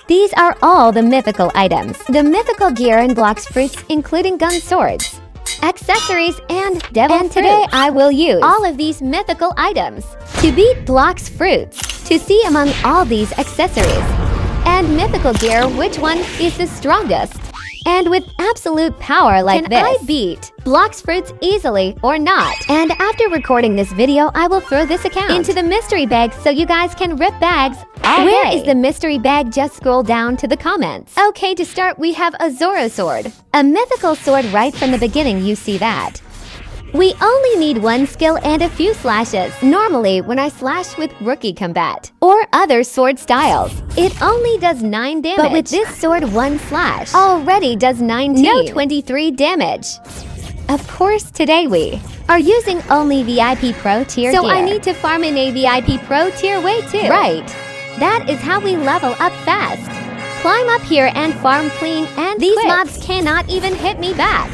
These are all the mythical items. The mythical gear and Blox fruits, including gun swords, accessories, and devil fruits. Today I will use all of these mythical items to beat Blox fruits, to see among all these accessories and mythical gear which one is the strongest. And with absolute power like this, I beat Blox fruits easily or not. And after recording this video, I will throw this account into the mystery bag so you guys can rip bags all day. Where is the mystery bag? Just scroll down to the comments. Okay, to start, we have a Zoro sword. A mythical sword right from the beginning, you see that. We only need one skill and a few slashes. Normally, when I slash with rookie combat or other sword styles, it only does 9 damage. But with this sword, one slash already does 19. No 23 damage. Of course, today we are using only VIP Pro tier gear. So I need to farm in a VIP Pro tier way too. Right. That is how we level up fast. Climb up here and farm clean and these mobs cannot even hit me back.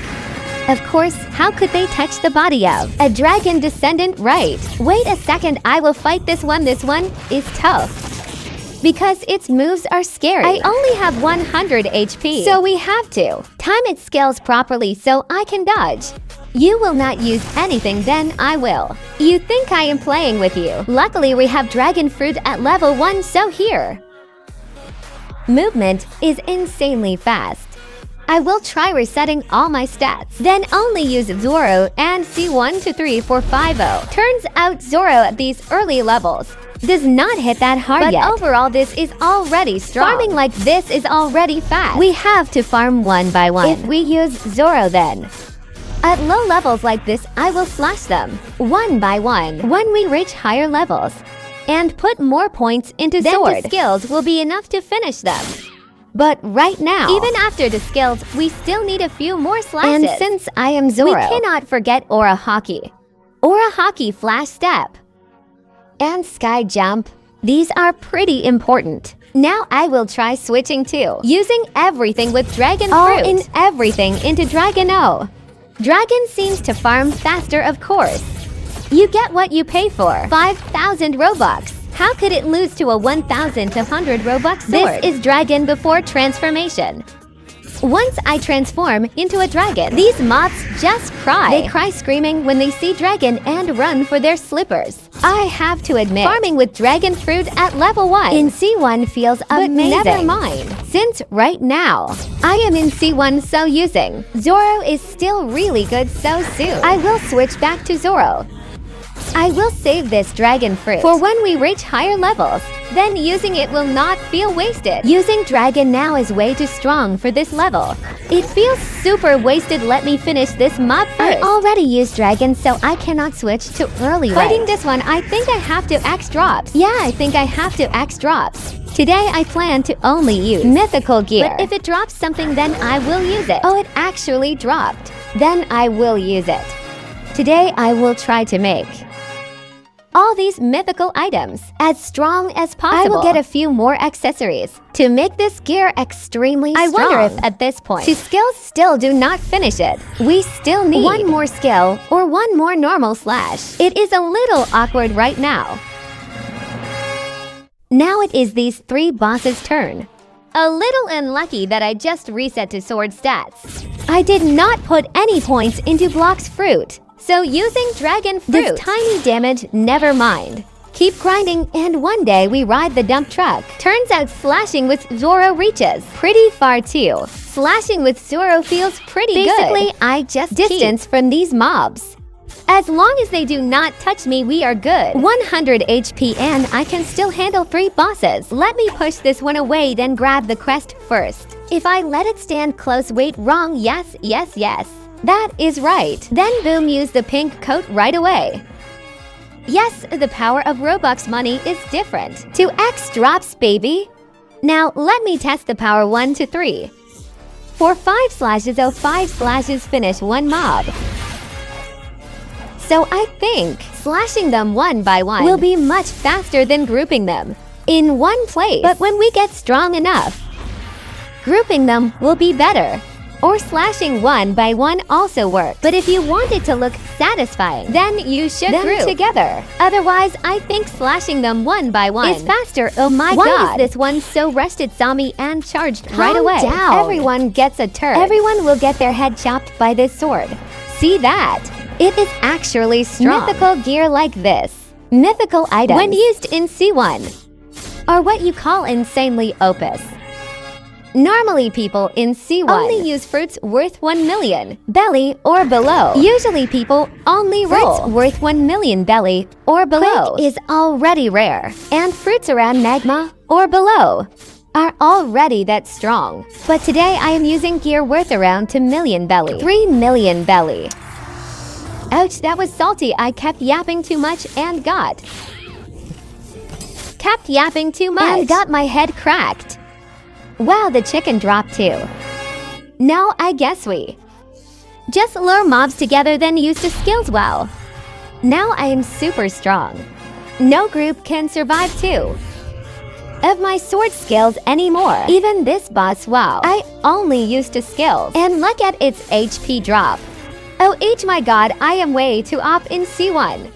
Of course, how could they touch the body of a dragon descendant, right? Wait a second, I will fight this one. This one is tough because its moves are scary. I only have 100 HP, so we have to time its skills properly so I can dodge. You will not use anything, then I will. You think I am playing with you. Luckily, we have dragon fruit at level 1, so here. Movement is insanely fast. I will try resetting all my stats, then only use Zoro and C1 to 3 for 5-0. Turns out Zoro at these early levels does not hit that hard yet. But overall, this is already strong. Farming like this is already fast. We have to farm one by one. If we use Zoro then. At low levels like this, I will slash them one by one when we reach higher levels and put more points into sword. Then the skills will be enough to finish them. But right now, even after the skills, we still need a few more slashes. And since I am Zoro, we cannot forget Aura Hockey. Aura Hockey Flash Step and Sky Jump. These are pretty important. Now I will try switching too, using everything with Dragon Fruit. In everything into Dragon O. Dragon seems to farm faster, of course. You get what you pay for. 5,000 Robux. How could it lose to a 1,200 Robux sword? This is Dragon before transformation. Once I transform into a dragon, these mobs just cry. They cry screaming when they see dragon and run for their slippers. I have to admit, farming with dragon fruit at level 1 in C1 feels amazing. But never mind, since right now, I am in C1, so using Zoro is still really good so soon. I will switch back to Zoro. I will save this dragon fruit for when we reach higher levels. Then using it will not feel wasted. Using dragon now is way too strong for this level. It feels super wasted. Let me finish this mob first. I already used dragon, so I cannot switch to early fighting this one. I think I have to X drops. Yeah, I think I have to X drops. Today I plan to only use mythical gear. But if it drops something, then I will use it. Oh, it actually dropped. Then I will use it. Today I will try to make all these mythical items as strong as possible. I will get a few more accessories to make this gear extremely strong. I wonder if at this point, 2 skills still do not finish it. We still need 1 more skill or 1 more normal slash. It is a little awkward right now. Now it is these 3 bosses' turn. A little unlucky that I just reset to sword stats. I did not put any points into Blox fruit. So using dragon fruit, this tiny damage, never mind. Keep grinding and one day we ride the dump truck. Turns out slashing with Zoro reaches pretty far too. Slashing with Zoro feels pretty good. Basically, I just distance from these mobs. As long as they do not touch me, we are good. 100 HP and I can still handle 3 bosses. Let me push this one away, then grab the crest first. If I let it stand close, wait, wrong, yes. That is right. Then boom, use the pink coat right away. Yes, the power of Robux money is different. To X drops, baby. Now let me test the power 1 to 3. For 5 slashes, 5 slashes finish 1 mob. So I think slashing them one by one will be much faster than grouping them in one place. But when we get strong enough, grouping them will be better. or slashing one by one also works. But if you want it to look satisfying, then you should group them together. Otherwise, I think slashing them one by one is faster. Oh my god. Why is this one so rusted? Saw me and charged right away. Down. Everyone gets a turn. Everyone will get their head chopped by this sword. See that? It is actually strong. Mythical gear like this. Mythical items, when used in C1, are what you call insanely OP. Normally people in C1 only use fruits worth 1 million belly or below. Usually people only roll fruits worth 1 million belly or below. Quick is already rare, and fruits around magma or below are already that strong. But today I am using gear worth around 2 million belly. 3 million belly. Ouch, that was salty. I kept yapping too much and got my head cracked. Wow, the chicken dropped too. Now I guess we just lure mobs together, then use the skills well. Now I am super strong. No group can survive two of my sword skills anymore. Even this boss, wow, I only used the skills. And look at its HP drop. Oh my god, I am way too op in C1.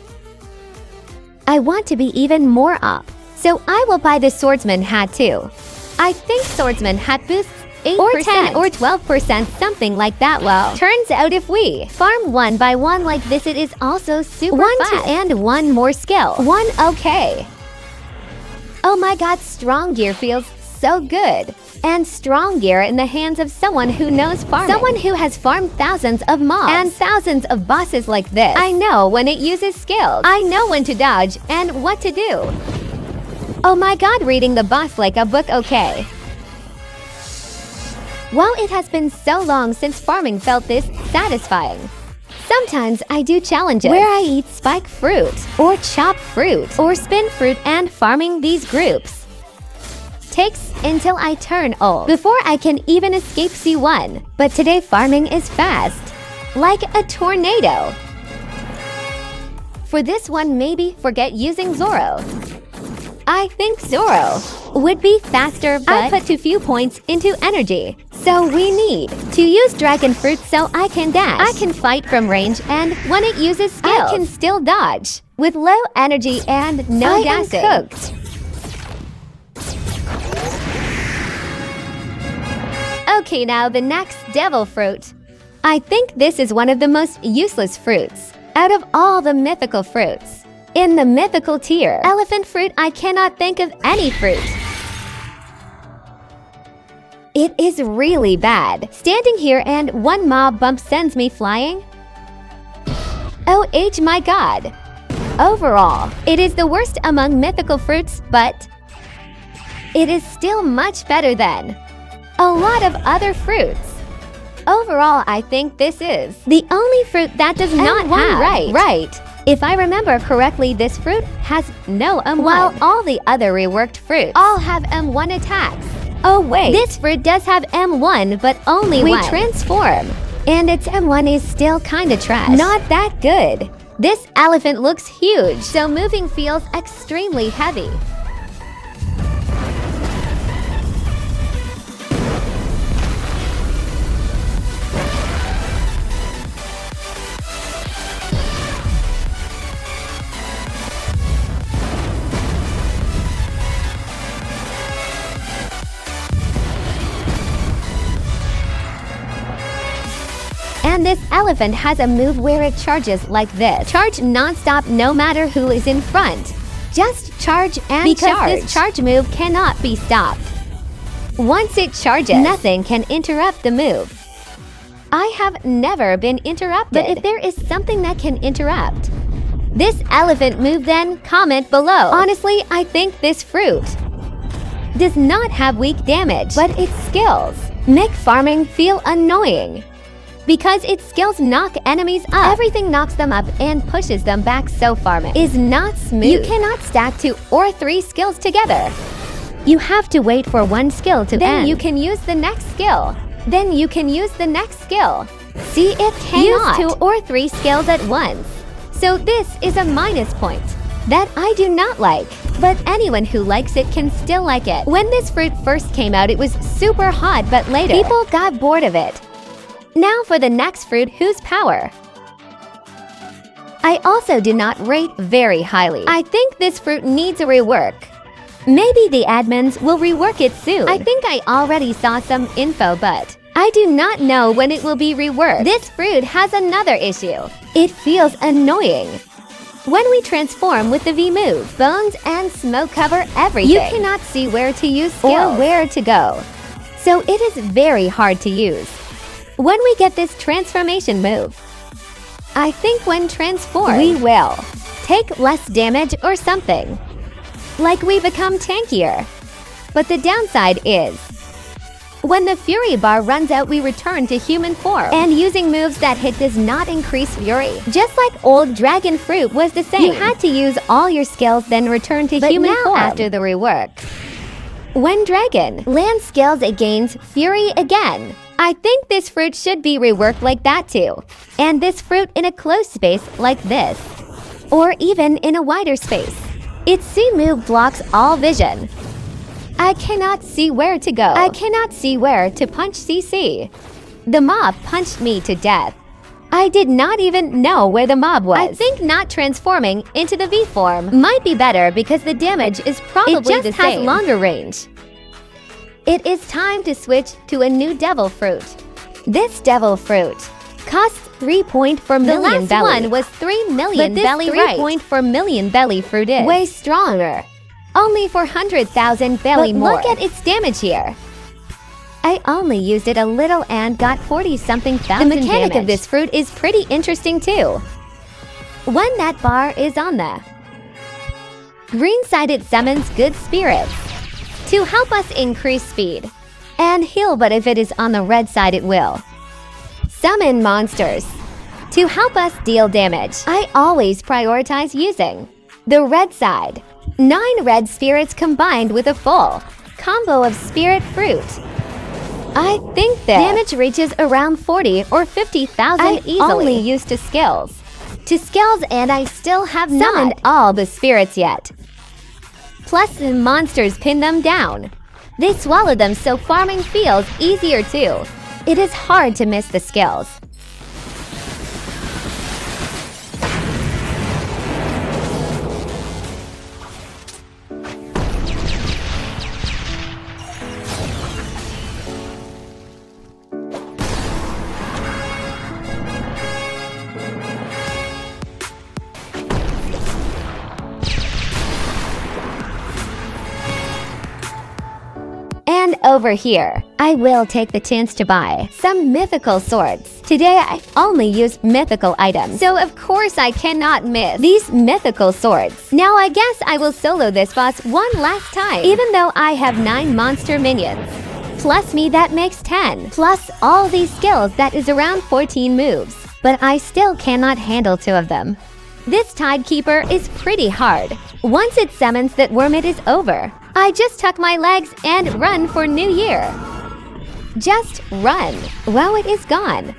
I want to be even more op, so I will buy the swordsman hat too. I think swordsman hat boosts 8% or 10 or 12%, something like that. Well, turns out if we farm one by one like this, it is also super fast. And one more skill. Okay. Oh my god, strong gear feels so good. And strong gear in the hands of someone who knows farming. Someone who has farmed thousands of mobs and thousands of bosses like this. I know when it uses skills. I know when to dodge and what to do. Oh my god, reading the boss like a book, okay. Wow, it has been so long since farming felt this satisfying. Sometimes I do challenges where I eat spike fruit, or chop fruit, or spin fruit, and farming these groups takes until I turn old before I can even escape C1. But today farming is fast, like a tornado. For this one, maybe forget using Zoro. I think Zoro would be faster, but I put too few points into energy. So we need to use dragon fruit so I can dash. I can fight from range, and when it uses skills, I can still dodge with low energy and no dashing. I am cooked. Okay, now the next devil fruit. I think this is one of the most useless fruits out of all the mythical fruits. In the mythical tier, elephant fruit, I cannot think of any fruit. It is really bad. Standing here and one mob bump sends me flying. Oh my god. Overall, it is the worst among mythical fruits, but it is still much better than a lot of other fruits. Overall, I think this is the only fruit that does not have. Right. If I remember correctly, this fruit has no M1, while all the other reworked fruits all have M1 attacks. Oh wait, this fruit does have M1, but only when we transform. And its M1 is still kinda trash. Not that good. This elephant looks huge, so moving feels extremely heavy. And this elephant has a move where it charges like this. Charge non-stop no matter who is in front. Just charge and charge. Because this charge move cannot be stopped. Once it charges, nothing can interrupt the move. I have never been interrupted. But if there is something that can interrupt this elephant move, then comment below. Honestly, I think this fruit does not have weak damage, but its skills make farming feel annoying. Because its skills knock enemies up. Everything knocks them up and pushes them back, so farming is not smooth. You cannot stack 2 or 3 skills together. You have to wait for one skill to end. Then you can use the next skill. Then you can use the next skill. See, it cannot use 2 or 3 skills at once. So this is a minus point that I do not like. But anyone who likes it can still like it. When this fruit first came out, it was super hot, but later people got bored of it. Now for the next fruit whose power I also do not rate very highly. I think this fruit needs a rework. Maybe the admins will rework it soon. I think I already saw some info, but I do not know when it will be reworked. This fruit has another issue. It feels annoying. When we transform with the V-move, bones and smoke cover everything. You cannot see where to use skills or where to go. So it is very hard to use. When we get this transformation move, I think when transformed, we will take less damage or something. Like we become tankier. But the downside is, when the Fury bar runs out, we return to human form. And using moves that hit does not increase Fury. Just like old Dragon Fruit was the same. You had to use all your skills, then return to human form after the rework. When Dragon lands skills, it gains Fury again. I think this fruit should be reworked like that too. And this fruit in a closed space like this. Or even in a wider space. Its C-move blocks all vision. I cannot see where to go. I cannot see where to punch CC. The mob punched me to death. I did not even know where the mob was. I think not transforming into the V form might be better because the damage is probably the same. It just has longer range. It is time to switch to a new devil fruit. This devil fruit costs 3.4 million belly. The last one was 3 million belly, right? But this 3.4 million belly fruit is way stronger. Only 400,000 belly more. Look at its damage here. I only used it a little and got 40-something thousand damage. The mechanic of this fruit is pretty interesting too. When that bar is on the green side, it summons good spirits to help us increase speed and heal, but if it is on the red side, it will summon monsters to help us deal damage. I always prioritize using the red side. 9 red spirits combined with a full combo of spirit fruit. I think the damage reaches around 40 or 50,000 easily. I only used to skills, and I still have not summoned all the spirits yet. Plus the monsters pin them down. They swallow them, so farming feels easier too. It is hard to miss the skills. And over here, I will take the chance to buy some mythical swords. Today, I only use mythical items, so of course I cannot miss these mythical swords. Now I guess I will solo this boss one last time, even though I have 9 monster minions. Plus me, that makes 10. Plus all these skills, that is around 14 moves. But I still cannot handle 2 of them. This Tidekeeper is pretty hard. Once it summons that worm, it is over. I just tuck my legs and run for New Year. Just run. Wow, it is gone.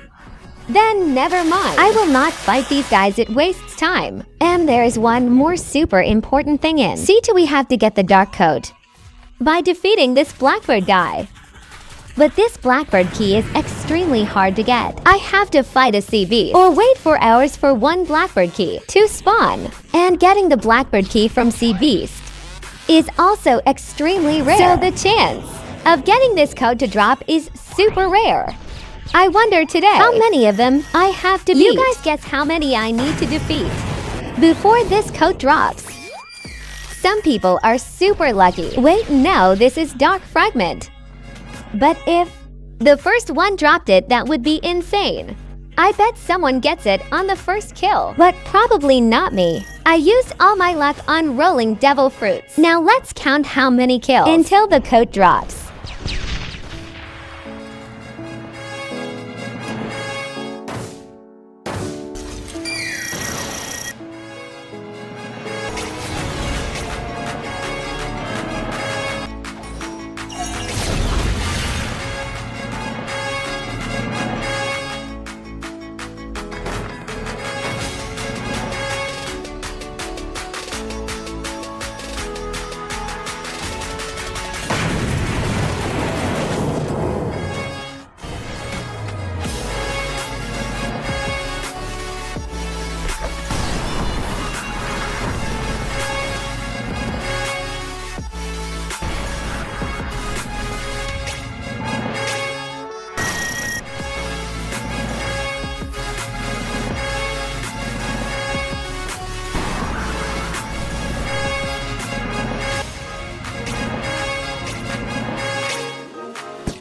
Then never mind. I will not fight these guys, it wastes time. And there is one more super important thing in. See to we have to get the dark coat by defeating this blackbird guy. But this blackbird key is extremely hard to get. I have to fight a sea beast or wait for hours for one blackbird key to spawn. And getting the blackbird key from sea beast is also extremely rare. So the chance of getting this coat to drop is super rare. I wonder today how many of them I have to beat. You guys guess how many I need to defeat before this coat drops. Some people are super lucky. Wait, no, this is Dark Fragment. But if the first one dropped it, that would be insane. I bet someone gets it on the first kill, but probably not me. I used all my luck on rolling devil fruits. Now let's count how many kills until the coat drops.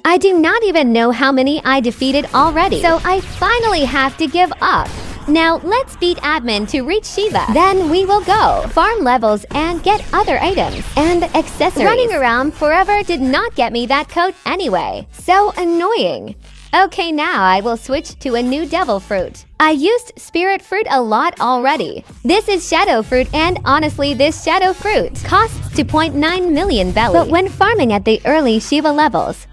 I do not even know how many I defeated already, so I finally have to give up. Now let's beat admin to reach Shiva. Then we will go farm levels and get other items and accessories. Running around forever did not get me that coat anyway. So annoying. Okay, now I will switch to a new devil fruit. I used spirit fruit a lot already. This is shadow fruit, and honestly this shadow fruit costs 2.9 million belly. But when farming at the early Shiva levels,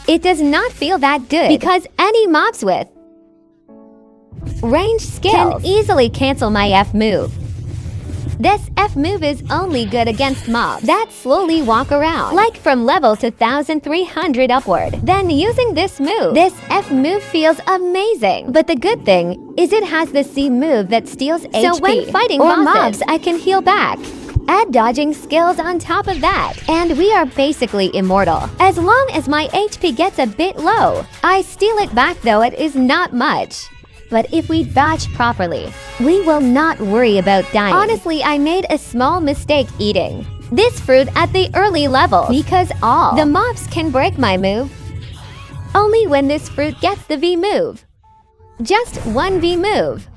it does not feel that good because any mobs with range skills can easily cancel my F move. This F move is only good against mobs that slowly walk around, like from level to 1300 upward. Then using this move, this F move feels amazing. But the good thing is it has the C move that steals HP. So when fighting mobs, I can heal back. Add dodging skills on top of that, and we are basically immortal. As long as my HP gets a bit low, I steal it back though it is not much. But if we dodge properly, we will not worry about dying. Honestly, I made a small mistake eating this fruit at the early level because all the mobs can break my move only when this fruit gets the V move. Just one V move.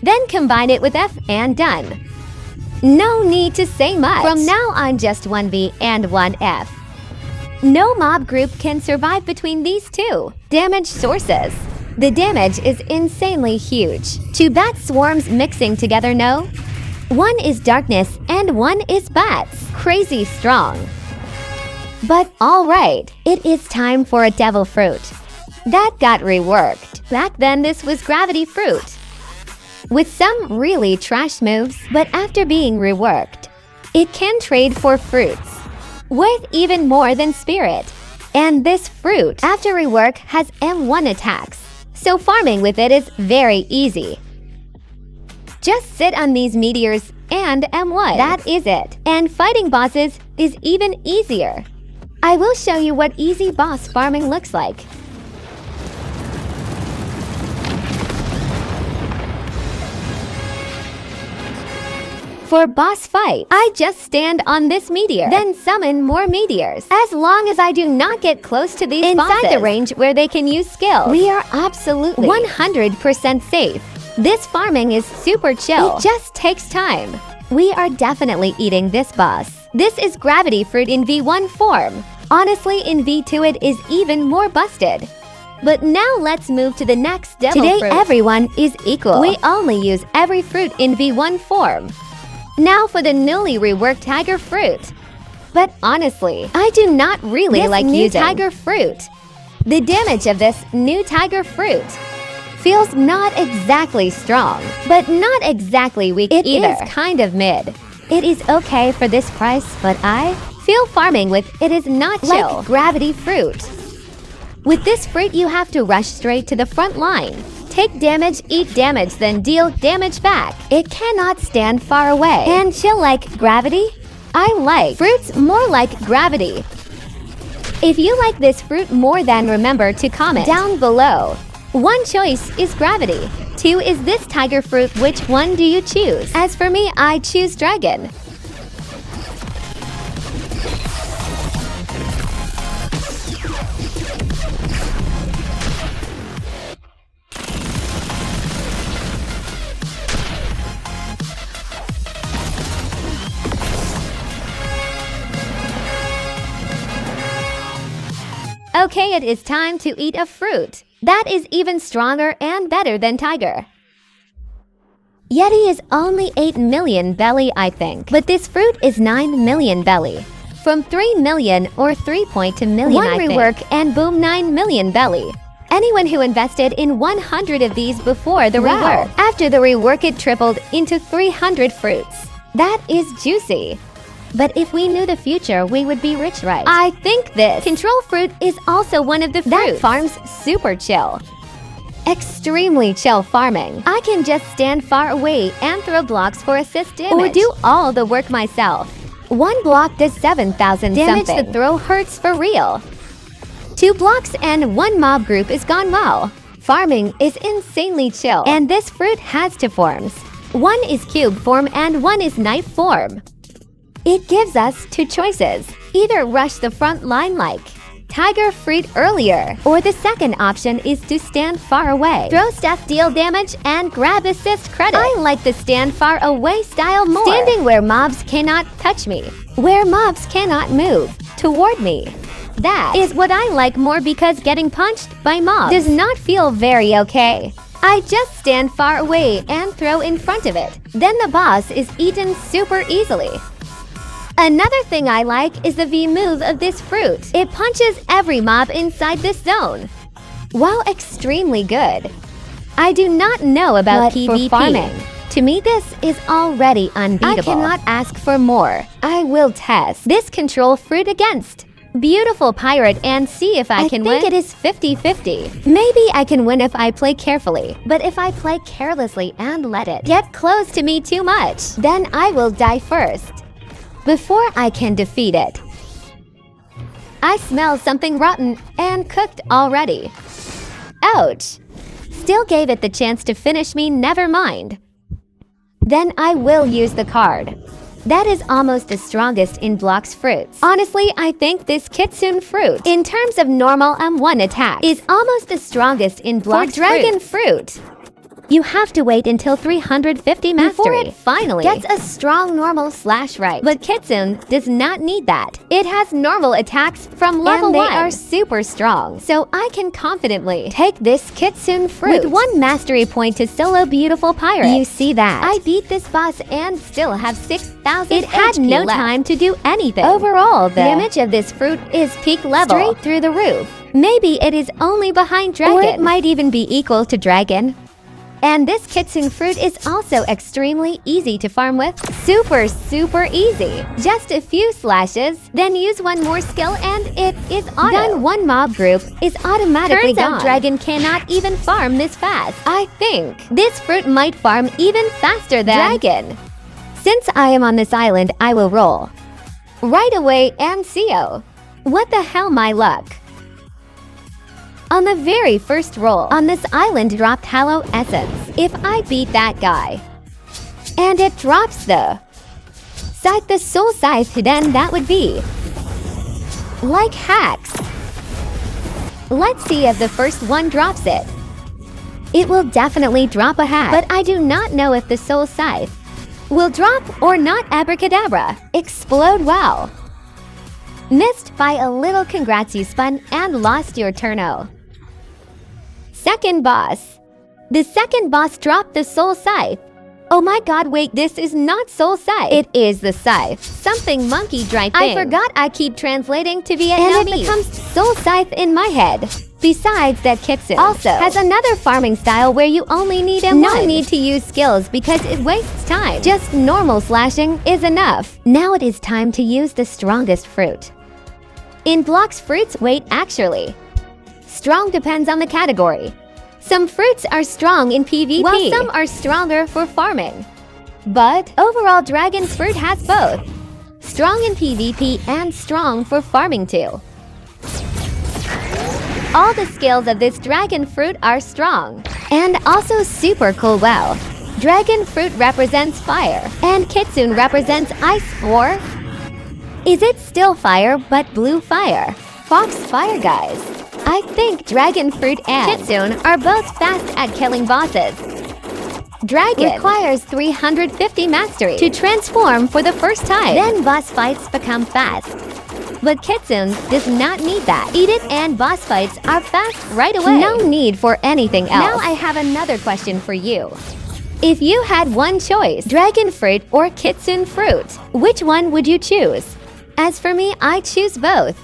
Then combine it with F and done. No need to say much. From now on, just one V and one F. No mob group can survive between these two damage sources. The damage is insanely huge. Two bat swarms mixing together, no? One is darkness and one is bats. Crazy strong. But alright, it is time for a devil fruit. That got reworked. Back then this was gravity fruit, with some really trash moves, but after being reworked, it can trade for fruits worth even more than spirit. And this fruit, after rework, has M1 attacks. So farming with it is very easy. Just sit on these meteors and M1. That is it. And fighting bosses is even easier. I will show you what easy boss farming looks like. For boss fight, I just stand on this meteor, then summon more meteors. As long as I do not get close to these bosses, inside the range where they can use skill, we are absolutely 100% safe. This farming is super chill. It just takes time. We are definitely eating this boss. This is gravity fruit in V1 form. Honestly, in V2 it is even more busted. But now let's move to the next devil fruit. Today everyone is equal. We only use every fruit in V1 form. Now for the newly reworked tiger fruit. But honestly, I do not really like using tiger fruit. The damage of this new tiger fruit feels not exactly strong, but not exactly weak either. It is kind of mid. It is okay for this price, but I feel farming with it is not chill. Like gravity fruit. With this fruit, you have to rush straight to the front line. Take damage, eat damage, then deal damage back. It cannot stand far away. And chill like gravity? I like fruits more like gravity. If you like this fruit more, then remember to comment down below. One choice is gravity. Two is this tiger fruit. Which one do you choose? As for me, I choose dragon. Okay, it is time to eat a fruit that is even stronger and better than tiger. Yeti is only 8 million belly, I think, but this fruit is 9 million belly. From 3 million or 3.2 million, one rework and boom, 9 million belly. Anyone who invested in 100 of these before the rework, after the rework it tripled into 300 fruits. That is juicy. But if we knew the future, we would be rich, right? I think this control fruit is also one of the fruits that farms super chill. Extremely chill farming. I can just stand far away and throw blocks for assist damage, or do all the work myself. One block does 7,000 damage. The throw hurts for real. 2 blocks and one mob group is gone well. Farming is insanely chill, and this fruit has 2 forms. One is cube form and one is knife form. It gives us 2 choices. Either rush the front line like tiger fruit earlier. Or the second option is to stand far away. Throw stuff, deal damage, and grab assist credit. I like the stand far away style more. Standing where mobs cannot touch me. Where mobs cannot move toward me. That is what I like more because getting punched by mobs does not feel very okay. I just stand far away and throw in front of it. Then the boss is eaten super easily. Another thing I like is the V move of this fruit. It punches every mob inside this zone. Wow, extremely good. I do not know about PvP. For farming, to me this is already unbeatable. I cannot ask for more. I will test this control fruit against Beautiful Pirate and see if I can win. I think it is 50-50. Maybe I can win if I play carefully, but if I play carelessly and let it get close to me too much, then I will die first before I can defeat it. I smell something rotten and cooked already. Ouch! Still gave it the chance to finish me, never mind. Then I will use the card. That is almost the strongest in Blox fruits. Honestly, I think this kitsune fruit, in terms of normal M1 attack, is almost the strongest in Blox fruit. For dragon fruit, you have to wait until 350 mastery before it finally gets a strong normal slash right. But kitsune does not need that. It has normal attacks from level 1. And they are super strong, so I can confidently take this kitsune fruit with 1 mastery point to solo Beautiful Pirate. You see that? I beat this boss and still have 6,000 It had HP no left. Time to do anything. Overall, the damage of this fruit is peak level, straight through the roof. Maybe it is only behind dragon, or it might even be equal to dragon. And this kitsune fruit is also extremely easy to farm with. Super easy. Just a few slashes, then use 1 more skill and it is auto. Then 1 mob group is automatically gone. Turns out dragon cannot even farm this fast. I think this fruit might farm even faster than dragon. Since I am on this island, I will roll right away and CO. What the hell, my luck. On the very first roll, on this island dropped Hallow Essence. If I beat that guy, and it drops the Soul Scythe, then that would be like hacks. Let's see if the first one drops it. It will definitely drop a hack, but I do not know if the Soul Scythe will drop or not. Abracadabra. Explode, wow. Missed by a little. Congrats, you spun and lost your turno. Second boss. The second boss dropped the Soul Scythe. Oh my god, wait, this is not Soul Scythe. It is the Scythe. Something monkey dry thing. I forgot I keep translating to Vietnamese. And it becomes Soul Scythe in my head. Besides that, kitsune also has another farming style where you only need M1. No need to use skills because it wastes time. Just normal slashing is enough. Now it is time to use the strongest fruit. In Blox fruits, wait, actually. Strong depends on the category. Some fruits are strong in PvP, while some are stronger for farming. But overall, dragon fruit has both. Strong in PvP and strong for farming too. All the skills of this dragon fruit are strong. And also super cool, wow. Dragon fruit represents fire, and kitsune represents ice, or is it still fire but blue fire? Fox fire, guys. I think dragon fruit and kitsune are both fast at killing bosses. Dragon requires 350 mastery to transform for the first time. Then boss fights become fast. But kitsune does not need that. Eat it and boss fights are fast right away. No need for anything else. Now I have another question for you. If you had one choice, dragon fruit or kitsune fruit, which one would you choose? As for me, I choose both.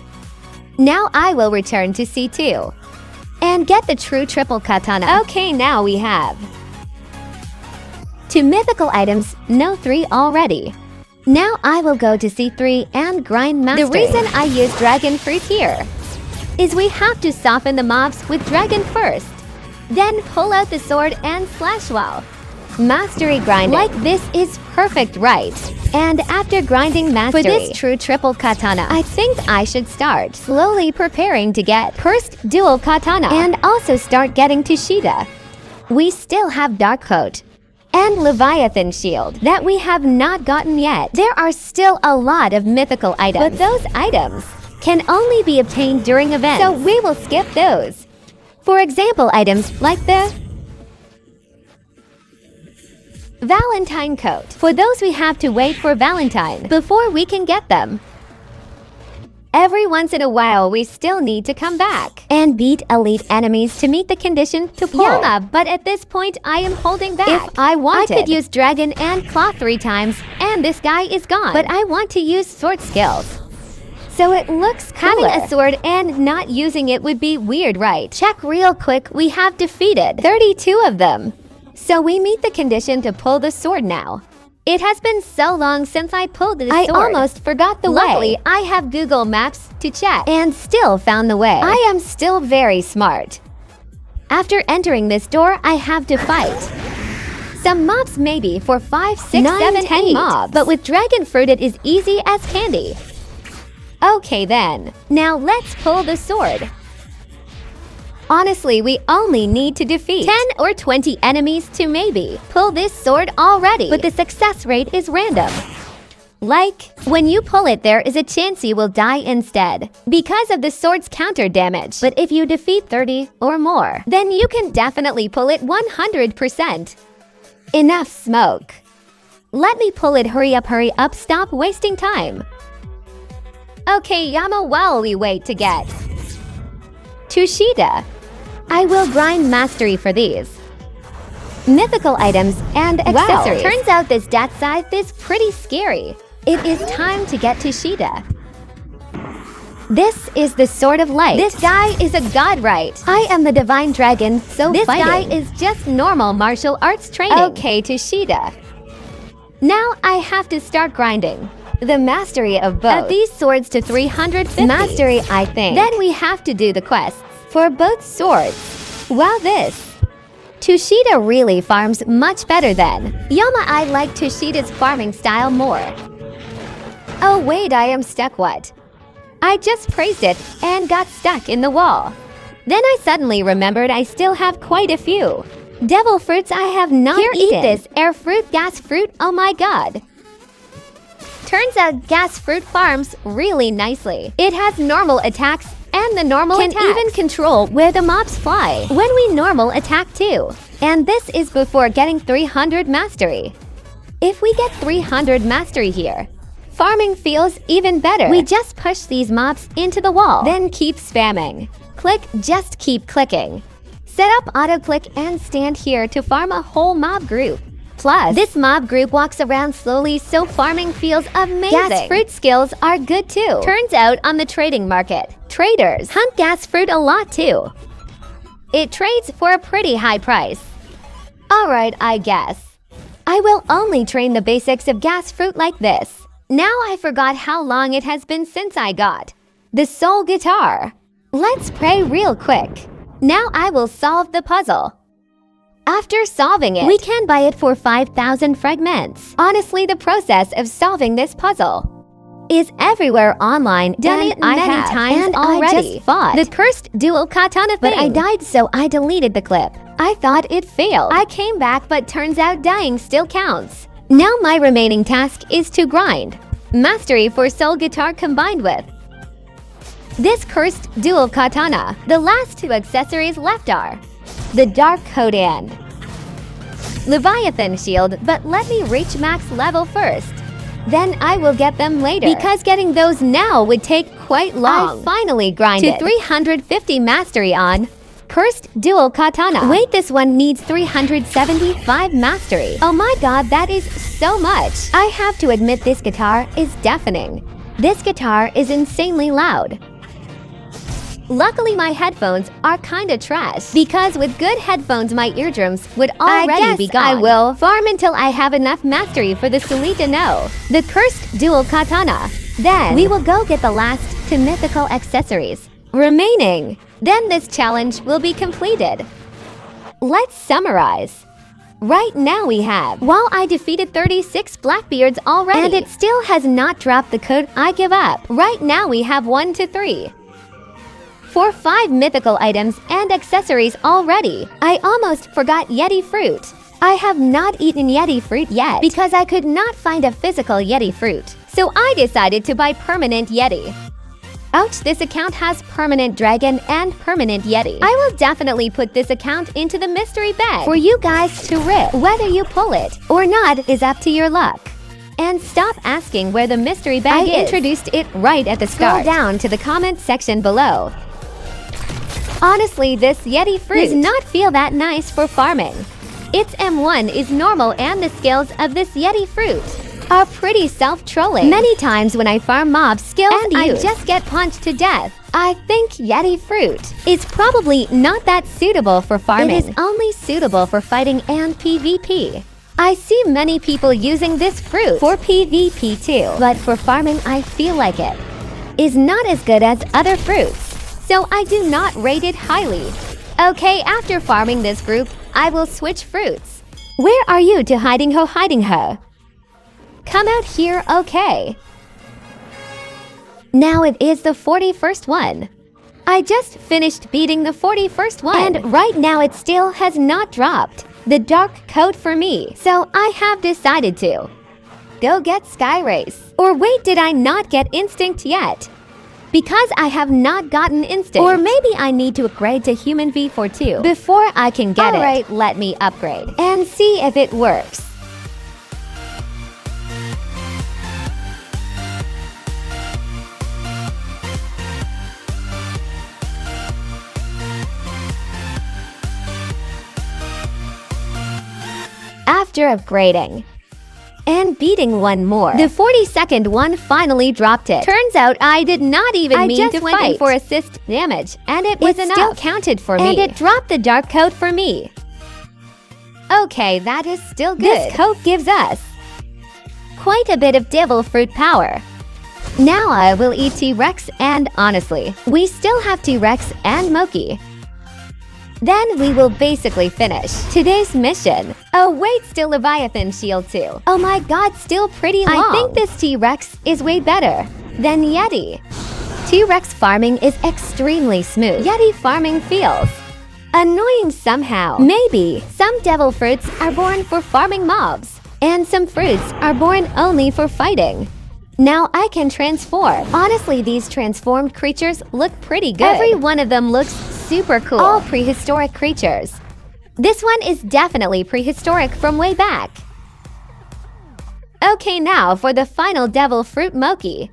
Now I will return to C2 and get the true triple katana. Okay, now we have 2 mythical items, no 3 already. Now I will go to C3 and grind mastery. The reason I use dragon fruit here is we have to soften the mobs with dragon first, then pull out the sword and slash while mastery grinding. Like this is perfect, right? And after grinding mastery for this true triple katana, I think I should start slowly preparing to get first dual katana and also start getting to Shida. We still have Dark Coat and Leviathan Shield that we have not gotten yet. There are still a lot of mythical items, but those items can only be obtained during events, so we will skip those. For example, items like the Valentine coat. For those, we have to wait for Valentine before we can get them. Every once in a while, we still need to come back and beat elite enemies to meet the condition to pull. Yama, but at this point, I am holding back. If I wanted, I could use Dragon and Claw 3 times, and this guy is gone. But I want to use sword skills. So it looks cooler. Having a sword and not using it would be weird, right? Check real quick, we have defeated 32 of them. So we meet the condition to pull the sword now. It has been so long since I pulled this sword. I almost forgot the way. Luckily, I have Google Maps to check and still found the way. I am still very smart. After entering this door, I have to fight some mobs, maybe for 5, 6, 9, 7, 10 8 mobs. But with dragon fruit, it is easy as candy. Okay then, now let's pull the sword. Honestly, we only need to defeat 10 or 20 enemies to maybe pull this sword already, but the success rate is random. Like, when you pull it, there is a chance you will die instead because of the sword's counter damage. But if you defeat 30 or more, then you can definitely pull it 100%. Enough smoke. Let me pull it. Hurry up, stop wasting time. Okay, Yama, while we wait to get Tushita, I will grind mastery for these mythical items and accessories. Wow, turns out this death scythe is pretty scary. It is time to get Tushita. This is the Sword of Light. This guy is a god, right? I am the divine dragon, so this guy is just normal martial arts training. Okay, Tushita. Now I have to start grinding the mastery of both of these swords to 350 mastery, I think. Then we have to do the quests for both swords. Wow, this Tushita really farms much better than Yama. I like Tushita's farming style more. Oh wait, I am stuck. What? I just praised it and got stuck in the wall. Then I suddenly remembered I still have quite a few devil fruits I have not eaten. Eat this air fruit, gas fruit. Oh my god. Turns out gas fruit farms really nicely. It has normal attacks, and the normal can even control where the mobs fly when we normal attack too. And this is before getting 300 mastery. If we get 300 mastery here, farming feels even better. We just push these mobs into the wall, then keep spamming. Click, just keep clicking. Set up auto click and stand here to farm a whole mob group. Plus, this mob group walks around slowly, so farming feels amazing. Gas fruit skills are good too. Turns out on the trading market, traders hunt gas fruit a lot too. It trades for a pretty high price. Alright, I guess I will only train the basics of gas fruit like this. Now I forgot how long it has been since I got the soul guitar. Let's pray real quick. Now I will solve the puzzle. After solving it, we can buy it for 5,000 fragments. Honestly, the process of solving this puzzle is everywhere online. Done it many times already. I just fought the cursed dual katana thing, but I died, so I deleted the clip. I thought it failed. I came back, but turns out dying still counts. Now my remaining task is to grind mastery for soul guitar combined with this cursed dual katana. The last two accessories left are the dark coat and Leviathan shield, but let me reach max level first. Then I will get them later, because getting those now would take quite long. I finally grinded to 350 mastery on cursed dual katana. Wait, this one needs 375 mastery. Oh my god, that is so much. I have to admit, this guitar is deafening. This guitar is insanely loud. Luckily, my headphones are kinda trash, because with good headphones, my eardrums would already be gone. I will farm until I have enough mastery for the Sulita no, the cursed dual katana. Then we will go get the last two mythical accessories remaining. Then this challenge will be completed. Let's summarize. Right now we have, while I defeated 36 Blackbeards already, and it still has not dropped the code, I give up. Right now we have 1 to 3. For 5 mythical items and accessories already. I almost forgot Yeti fruit. I have not eaten Yeti fruit yet because I could not find a physical Yeti fruit. So I decided to buy permanent Yeti. Ouch, this account has permanent dragon and permanent yeti. I will definitely put this account into the mystery bag for you guys to rip. Whether you pull it or not is up to your luck. And stop asking where the mystery bag is. I introduced it right at the start. Scroll down to the comment section below. Honestly, this yeti fruit does not feel that nice for farming. Its M1 is normal and the skills of this yeti fruit are pretty self-trolling. Many times when I farm mobs skills and I just get punched to death. I think yeti fruit is probably not that suitable for farming. It is only suitable for fighting and PvP. I see many people using this fruit for PvP too, but for farming I feel like it is not as good as other fruits, so I do not rate it highly. Okay, after farming this group, I will switch fruits. Where are you to hiding ho? Come out here, okay. Now it is the 41st one. I just finished beating the 41st one, and right now it still has not dropped the dark coat for me, so I have decided to go get Sky Race. Or wait, did I not get Instinct yet? Because I have not gotten Instinct. Or maybe I need to upgrade to Human V42 before I can get it. Alright, let me upgrade and see if it works. After upgrading and beating one more, the 42nd one finally dropped it. Turns out I did not even mean to fight. I just went in for assist damage, and it was enough. Still counted for me, and it dropped the dark coat for me. Okay, that is still good. This coat gives us quite a bit of devil fruit power. Now I will eat T-Rex, and honestly, we still have T-Rex and Moki. Then we will basically finish today's mission. Oh wait, still Leviathan shield too. Oh my god, still pretty long. I think this T-Rex is way better than Yeti. T-Rex farming is extremely smooth. Yeti farming feels annoying somehow. Maybe some devil fruits are born for farming mobs, and some fruits are born only for fighting. Now I can transform. Honestly, these transformed creatures look pretty good. Every one of them looks super cool. All prehistoric creatures. This one is definitely prehistoric from way back. Okay, now for the final devil fruit Moki.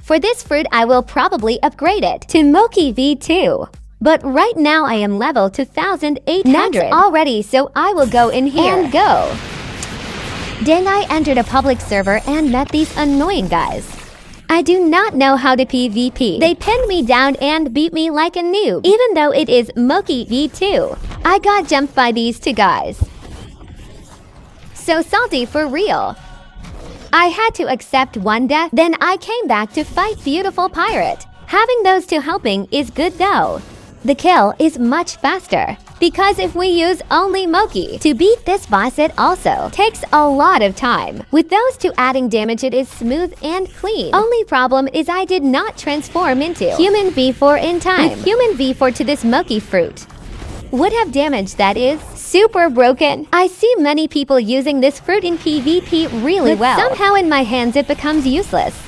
For this fruit, I will probably upgrade it to Moki V2. But right now I am level 2800 already, so I will go in here and go. Then I entered a public server and met these annoying guys. I do not know how to PvP. They pinned me down and beat me like a noob, even though it is Moki V2. I got jumped by these two guys. So salty for real. I had to accept one death, then I came back to fight Beautiful Pirate. Having those two helping is good though. The kill is much faster, because if we use only Moki to beat this boss, it also takes a lot of time. With those two adding damage, it is smooth and clean. Only problem is I did not transform into Human V4 in time. With Human V4 to this Moki fruit would have damage that is super broken. I see many people using this fruit in PvP really well. Somehow in my hands it becomes useless.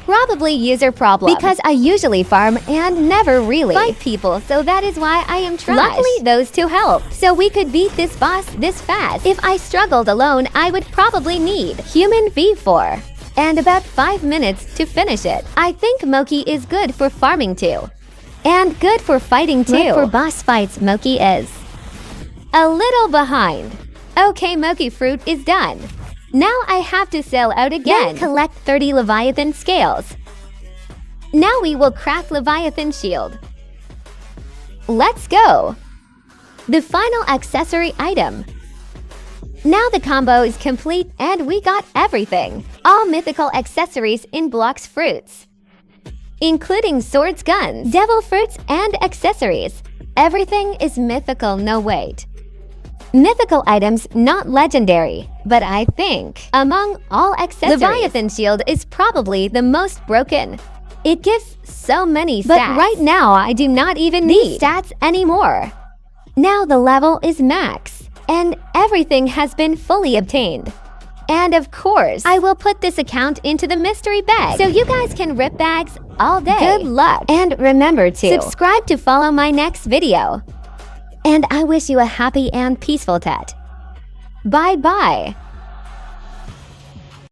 Probably user problem, because I usually farm and never really fight people, so that is why I am trash. Luckily, those two helped, so we could beat this boss this fast. If I struggled alone, I would probably need Human V4 and about 5 minutes to finish it. I think Moki is good for farming too, and good for fighting too. But for boss fights, Moki is a little behind. Okay, Moki fruit is done. Now I have to sell out again. Then collect 30 Leviathan scales. Now we will craft Leviathan shield. Let's go. The final accessory item. Now the combo is complete and we got everything. All mythical accessories in Blox fruits, including swords, guns, devil fruits, and accessories. Everything is mythical, no wait. Mythical items, not legendary, but I think among all accessories, Leviathan shield is probably the most broken. It gives so many stats, but right now I do not even need stats anymore. Now the level is max, and everything has been fully obtained. And of course, I will put this account into the mystery bag so you guys can rip bags all day. Good luck. And remember to subscribe to follow my next video. And I wish you a happy and peaceful tet. Bye-bye.